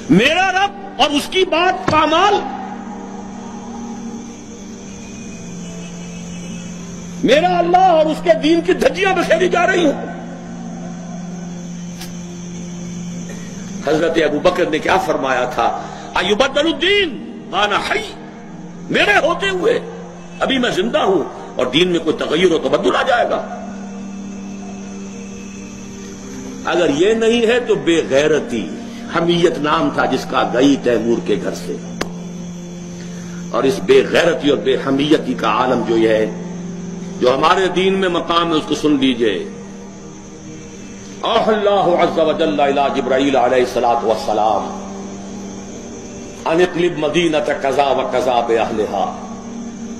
میرا رب اور اس کی بات پامال، میرا اللہ اور اس کے دین کی دھجیاں بکھیری جا رہی ہیں۔ حضرت ابو بکر نے کیا فرمایا تھا؟ ایبدل الدین وانا حی، میرے ہوتے ہوئے ابھی میں زندہ ہوں اور دین میں کوئی تغیر و تبدل آ جائے گا؟ اگر یہ نہیں ہے تو بے غیرتی، حمیت نام تھا جس کا گئی تیمور کے گھر سے، اور اس بے غیرتی اور بے حمیتی کا عالم جو یہ ہے، جو ہمارے دین میں مقام ہے، اس کو سن لیجئے۔ اوحى اللہ عز وجل الى جبرائیل علیہ الصلوۃ والسلام ان اقلب مدینۃ کذا وکذا باہلھا،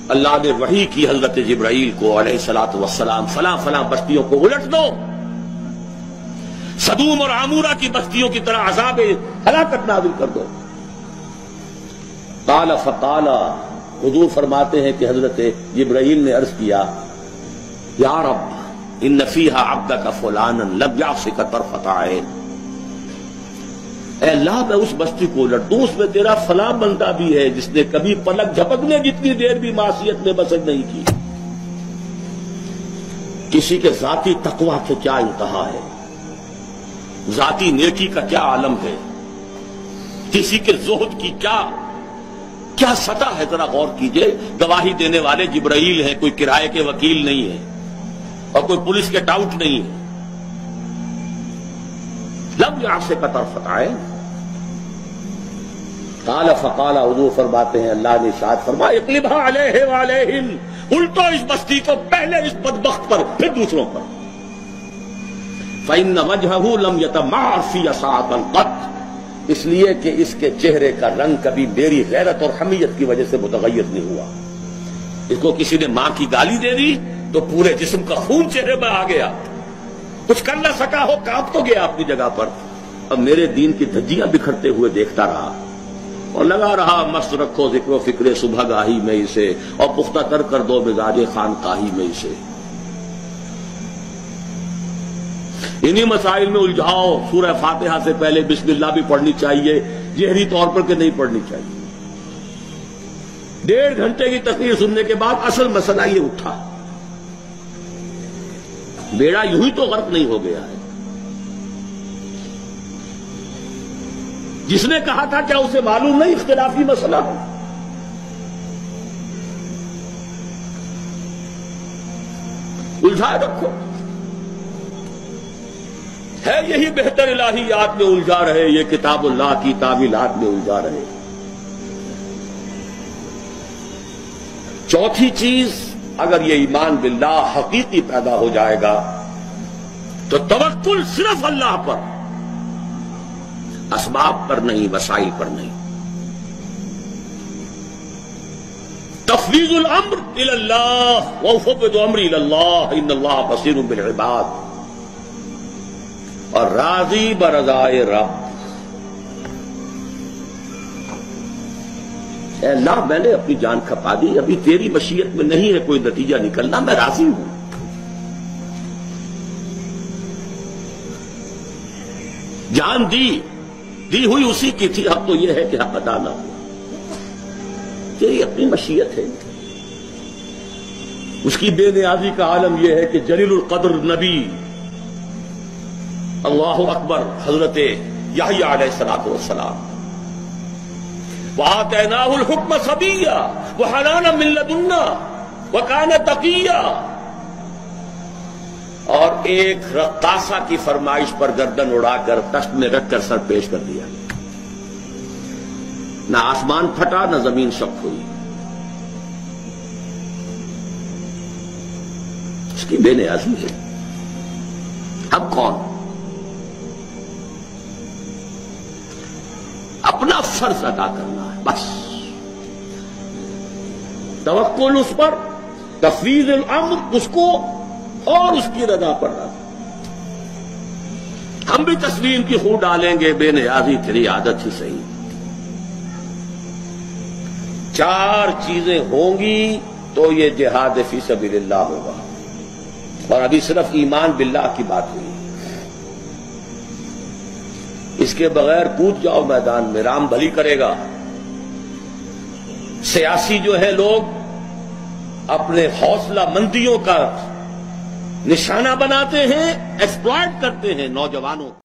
اللہ نے وحی کی حضرت جبرائیل کو علیہ الصلوۃ والسلام، فلاں فلاں بستیوں کو الٹ دو، سدوم اور عمورہ کی بستیوں کی طرح عذاب ہلاکت نازل کر دو۔ قال فقال، حضور فرماتے ہیں کہ حضرت جبرائیل نے عرض کیا، یا رب ان فیہا عبدک فلانا لم یعصک طرفۃ عین، اے اللہ میں اس بستی کو الٹ دوں، اس میں تیرا فلاں بندہ بھی ہے جس نے کبھی پلک جھپکنے جتنی دیر بھی معصیت میں بسر نہیں کی۔ کسی کے ذاتی تقویٰ کے کیا انتہا ہے، ذاتی نیکی کا کیا عالم ہے، کسی کے زہد کی کیا سطح ہے، ذرا غور کیجئے۔ گواہی دینے والے جبرائیل ہیں، کوئی کرائے کے وکیل نہیں ہے اور کوئی پولیس کے ٹاؤٹ نہیں ہے۔ لم یعصک طرفۃ عین، قال فقال، حضور فرماتے ہیں اللہ نے ارشاد فرمایا، اقلبھا علیہ وعلیہم، الٹو اس بستی کو، پہلے اس بدبخت پر پھر دوسروں پر۔ فإن وجهه لم يتمعر في ساعة قط، اس لیے کہ اس کے چہرے کا رنگ کبھی میری غیرت اور حمیت کی وجہ سے متغیر نہیں ہوا۔ اس کو کسی نے ماں کی گالی دے دی تو پورے جسم کا خون چہرے میں آ گیا، کچھ کر نہ سکا ہو، کانپ تو گیا اپنی جگہ پر۔ اب میرے دین کی دھجیاں بکھرتے ہوئے دیکھتا رہا اور لگا رہا، مست رکھو ذکر و فکر صبح گاہی میں اسے، اور پختہ تر کر دو مزاج خانقاہی میں اسے۔ انہی مسائل میں الجھاؤ۔ سورہ فاتحہ سے پہلے بسم اللہ بھی پڑھنی چاہیے، جہری طور پر کہ نہیں پڑھنی چاہیے۔ 1.5 گھنٹے کی تقریر سننے کے بعد اصل مسئلہ یہ اٹھا، بیڑا یوں ہی تو غرق نہیں ہو گیا ہے۔ جس نے کہا تھا کیا اسے معلوم نہیں اختلافی مسئلہ ہے؟ الجھائے رکھو، ہے یہی بہتر الہیات میں الجھا رہے، یہ کتاب اللہ کی تعویلات میں الجھا رہے۔ چوتھی چیز، اگر یہ ایمان باللہ حقیقی پیدا ہو جائے گا تو توکل صرف اللہ پر، اسباب پر نہیں، وسائل پر نہیں۔ تفویض الامر الی اللہ، وافوض امری الی اللہ ان اللہ بصیر بالعباد، اور راضی برضائے رب۔ اے اللہ میں نے اپنی جان کھپا دی، ابھی تیری مشیت میں نہیں ہے کوئی نتیجہ نکلنا، میں راضی ہوں۔ جان دی ہوئی اسی کی تھی، اب تو یہ ہے کہ حق ادا نہ ہو، تیری اپنی مشیت ہے۔ اس کی بے نیازی کا عالم یہ ہے کہ جلیل القدر نبی، اللہ اکبر، حضرت یحییٰ علیہ الصلوۃ والسلام، وآتیناہ الحکم صبیا وحنانا من لدنا وکان تقیا، اور ایک رقاصہ کی فرمائش پر گردن اڑا کر تشت میں رکھ کر سر پیش کر دیا، نہ آسمان پھٹا نہ زمین شق ہوئی۔ اس کی بے نیازی ہے۔ اب کون اپنا فرض ادا کرنا ہے، بس توکل اس پر، تفویض الامر اس کو، اور اس کی رضا پر رہا۔ ہم بھی تسلیم کی خون ڈالیں گے، بے نیازی تیری عادت ہی صحیح۔ 4 چیزیں ہوں گی تو یہ جہاد فی سبیل اللہ ہوگا، اور ابھی صرف ایمان باللہ کی بات ہوئی۔ اس کے بغیر کود جاؤ میدان میں، رام بھلی کرے گا۔ سیاسی جو ہے لوگ اپنے حوصلہ مندیوں کا نشانہ بناتے ہیں، ایکسپلائٹ کرتے ہیں نوجوانوں